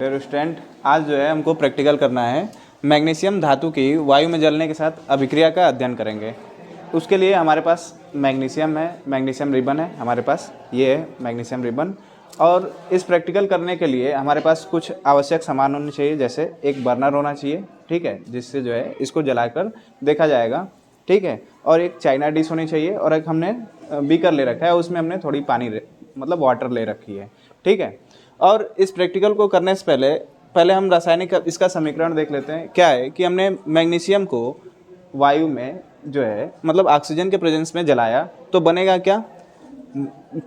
Dear student, आज जो है हमको प्रैक्टिकल करना है। मैग्नीशियम धातु की वायु में जलने के साथ अभिक्रिया का अध्ययन करेंगे। उसके लिए हमारे पास मैग्नीशियम है, मैग्नीशियम रिबन है हमारे पास, ये है मैग्नीशियम रिबन। और इस प्रैक्टिकल करने के लिए हमारे पास कुछ आवश्यक सामान होने चाहिए, जैसे एक बर्नर होना चाहिए, ठीक है, जिससे जो है इसको जलाकर देखा जाएगा, ठीक है। और एक चाइना डिश होनी चाहिए, और एक हमने बीकर ले रखा है, उसमें हमने थोड़ी पानी मतलब वाटर ले रखी है, ठीक है। और इस प्रैक्टिकल को करने से पहले हम रासायनिक इसका समीकरण देख लेते हैं। क्या है कि हमने मैग्नीशियम को वायु में जो है मतलब ऑक्सीजन के प्रेजेंस में जलाया तो बनेगा क्या,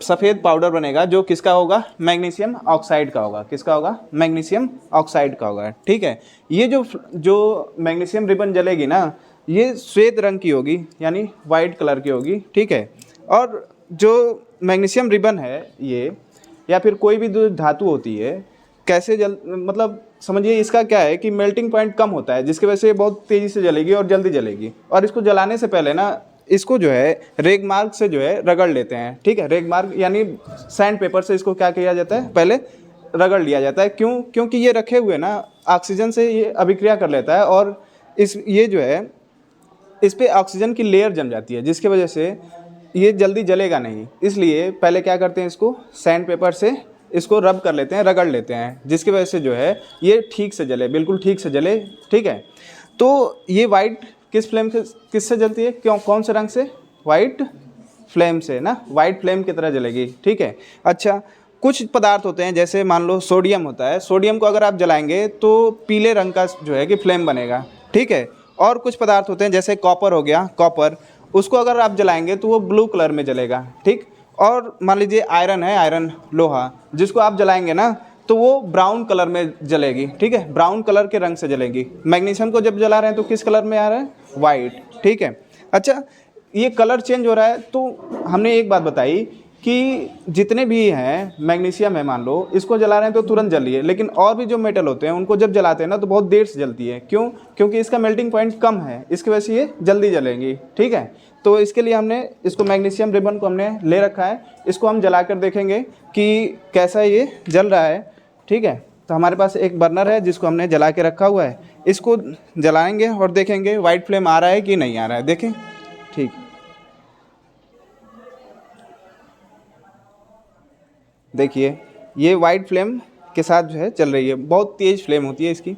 सफ़ेद पाउडर बनेगा, जो किसका होगा, मैग्नीशियम ऑक्साइड का होगा। किसका होगा, मैग्नीशियम ऑक्साइड का होगा, ठीक है। ये जो मैग्नीशियम रिबन जलेगी ना, ये श्वेत रंग की होगी, यानी वाइट कलर की होगी, ठीक है। और जो मैग्नीशियम रिबन है ये, या फिर कोई भी जो धातु होती है, कैसे मतलब समझिए इसका क्या है कि मेल्टिंग पॉइंट कम होता है, जिसकी वजह से ये बहुत तेज़ी से जलेगी और जल्दी जलेगी। और इसको जलाने से पहले ना, इसको जो है रेगमार्क से जो है रगड़ लेते हैं, ठीक है। रेगमार्क यानी सैंड पेपर से इसको क्या किया जाता है, पहले रगड़ लिया जाता है। क्यों? क्योंकि ये रखे हुए ना ऑक्सीजन से ये अभिक्रिया कर लेता है, और ये जो है इस पर ऑक्सीजन की लेयर जम जाती है, जिसकी वजह से ये जल्दी जलेगा नहीं। इसलिए पहले क्या करते हैं, इसको सैंड पेपर से इसको रब कर लेते हैं, रगड़ लेते हैं, जिसकी वजह से जो है ये ठीक से जले, बिल्कुल ठीक से जले, ठीक है। तो ये वाइट किस फ्लेम से, किससे जलती है, कौन से रंग से, वाइट फ्लेम से ना, वाइट फ्लेम की तरह जलेगी, ठीक है। अच्छा, कुछ पदार्थ होते हैं, जैसे मान लो सोडियम होता है, सोडियम को अगर आप जलाएंगे तो पीले रंग का जो है कि फ्लेम बनेगा, ठीक है। और कुछ पदार्थ होते हैं, जैसे कॉपर हो गया, कॉपर, उसको अगर आप जलाएंगे तो वो ब्लू कलर में जलेगा, ठीक। और मान लीजिए आयरन है, आयरन लोहा, जिसको आप जलाएंगे ना तो वो ब्राउन कलर में जलेगी, ठीक है, ब्राउन कलर के रंग से जलेगी। मैग्नीशियम को जब जला रहे हैं तो किस कलर में आ रहा है, वाइट, ठीक है। अच्छा, ये कलर चेंज हो रहा है, तो हमने एक बात बताई कि जितने भी हैं मैग्नीशियम है, मान लो इसको जला रहे हैं तो तुरंत जलिए, लेकिन और भी जो मेटल होते हैं उनको जब जलाते हैं ना तो बहुत देर से जलती है। क्यों? क्योंकि इसका मेल्टिंग पॉइंट कम है, इसकी वजह से ये जल्दी जलेंगी, ठीक है। तो इसके लिए हमने इसको मैग्नीशियम रिबन को हमने ले रखा है, इसको हम जला कर देखेंगे कि कैसा ये जल रहा है, ठीक है। तो हमारे पास एक बर्नर है जिसको हमने जला के रखा हुआ है, इसको जलाएंगे और देखेंगे वाइट फ्लेम आ रहा है कि नहीं आ रहा है, देखें, ठीक। देखिए ये वाइट फ्लेम के साथ जो है चल रही है, बहुत तेज़ फ्लेम होती है इसकी,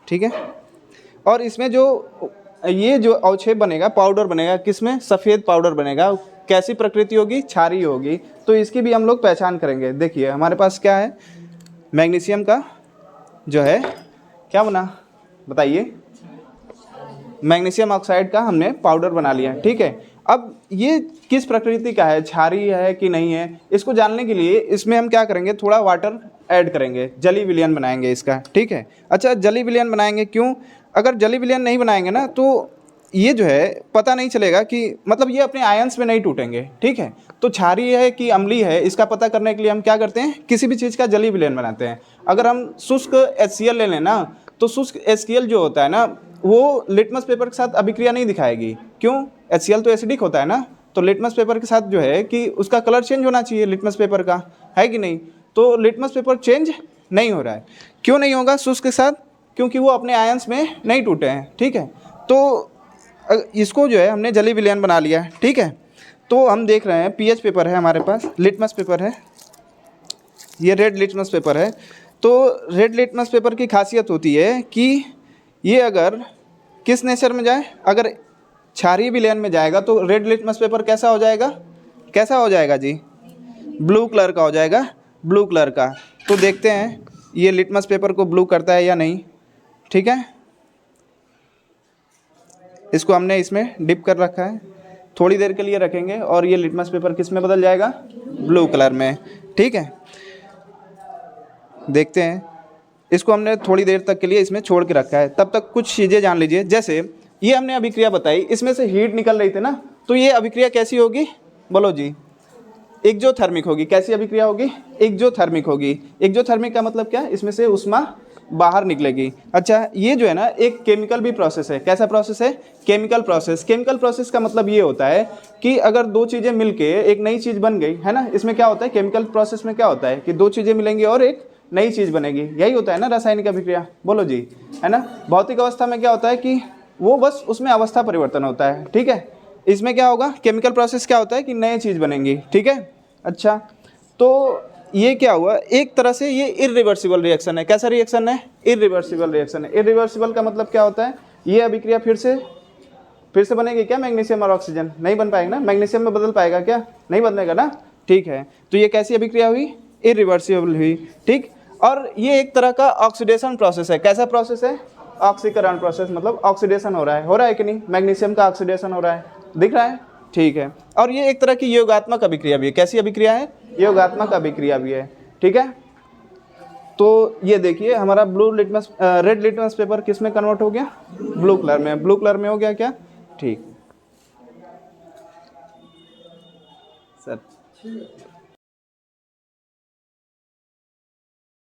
ठीक है। और इसमें ये जो अवक्षेप बनेगा, पाउडर बनेगा, किसमें, सफ़ेद पाउडर बनेगा, कैसी प्रकृति होगी, क्षारीय होगी। तो इसकी भी हम लोग पहचान करेंगे। देखिए हमारे पास क्या है, मैग्नीशियम का जो है क्या बना, बताइए, मैग्नीशियम ऑक्साइड का हमने पाउडर बना लिया, ठीक है। अब ये किस प्रकृति का है, क्षारीय है कि नहीं है, इसको जानने के लिए इसमें हम क्या करेंगे, थोड़ा वाटर ऐड करेंगे, जली विलयन बनाएंगे इसका, ठीक है। अच्छा, जली विलयन बनाएंगे, क्यों? अगर जली विलयन नहीं बनाएंगे ना तो ये जो है पता नहीं चलेगा कि मतलब ये अपने आयंस में नहीं टूटेंगे, ठीक है। तो क्षारीय है कि अम्लीय है, इसका पता करने के लिए हम क्या करते हैं, किसी भी चीज़ का जली विलयन बनाते हैं। अगर हम शुष्क HCl ले लें ना, तो शुष्क HCl जो होता है ना, वो लिटमस पेपर के साथ अभिक्रिया नहीं दिखाएगी। क्यों? HCl तो एसिडिक होता है ना, तो लिटमस पेपर के साथ जो है कि उसका कलर चेंज होना चाहिए लिटमस पेपर का, है कि नहीं। तो लिटमस पेपर चेंज नहीं हो रहा है। क्यों नहीं होगा शुष्क के साथ? क्योंकि वो अपने आयंस में नहीं टूटे हैं, ठीक है। तो इसको जो है हमने जली विलयन बना लिया है, ठीक है। तो हम देख रहे हैं पीएच पेपर है हमारे पास, लिटमस पेपर है, ये रेड लिटमस पेपर है। तो रेड लिटमस पेपर की खासियत होती है कि ये अगर किस नेचर में जाए, अगर क्षारीय विलयन में जाएगा तो रेड लिटमस पेपर कैसा हो जाएगा, कैसा हो जाएगा जी, ब्लू कलर का हो जाएगा, ब्लू कलर का। तो देखते हैं ये लिटमस पेपर को ब्लू करता है या नहीं, ठीक है। इसको हमने इसमें डिप कर रखा है, थोड़ी देर के लिए रखेंगे और ये लिटमस पेपर किस में बदल जाएगा, ब्लू कलर में, ठीक है। देखते हैं, इसको हमने थोड़ी देर तक के लिए इसमें छोड़ के रखा है, तब तक कुछ चीज़ें जान लीजिए। जैसे ये हमने अभिक्रिया बताई, इसमें से हीट निकल रही थी ना, तो ये अभिक्रिया कैसी होगी, बोलो जी, एक्जोथर्मिक होगी। कैसी अभिक्रिया होगी, एक्जोथर्मिक होगी। एक्जोथर्मिक का मतलब क्या, इसमें से उष्मा बाहर निकलेगी। अच्छा, ये जो है ना एक केमिकल भी प्रोसेस है। कैसा प्रोसेस है, केमिकल प्रोसेस। केमिकल प्रोसेस का मतलब ये होता है कि अगर दो चीज़ें मिलके एक नई चीज़ बन गई है ना, इसमें क्या होता है, केमिकल प्रोसेस में क्या होता है कि दो चीज़ें मिलेंगी और एक नई चीज़ बनेगी, यही होता है ना रासायनिक अभिक्रिया, बोलो जी, है ना। भौतिक अवस्था में क्या होता है कि वो बस उसमें अवस्था परिवर्तन होता है, ठीक है। इसमें क्या होगा, केमिकल प्रोसेस क्या होता है कि नई चीज़ बनेंगी, ठीक है। अच्छा, तो ये क्या हुआ, एक तरह से ये इरिवर्सिबल रिएक्शन है। कैसा रिएक्शन है, इरिवर्सिबल रिएक्शन है। इरिवर्सिबल का मतलब क्या होता है, ये अभिक्रिया फिर से बनेगी क्या, मैग्नीशियम और ऑक्सीजन, नहीं बन पाएगा ना, मैग्नीशियम में बदल पाएगा क्या, नहीं बदलेगा ना, ठीक है। तो ये कैसी अभिक्रिया हुई, इरिवर्सिबल हुई, ठीक। और ये एक तरह का ऑक्सीडेशन प्रोसेस है। कैसा प्रोसेस है, ऑक्सीकरण प्रोसेस, मतलब ऑक्सीडेशन हो रहा है कि नहीं, मैग्नीशियम का ऑक्सीडेशन हो रहा है, दिख रहा है, ठीक है। और ये एक तरह की योगात्मक अभिक्रिया भी है। कैसी अभिक्रिया है, योगात्मक अभिक्रिया भी है, ठीक है। तो ये देखिए हमारा रेड लिटमस पेपर किस में कन्वर्ट हो गया, ब्लू कलर में, ब्लू कलर में हो गया क्या, ठीक सर।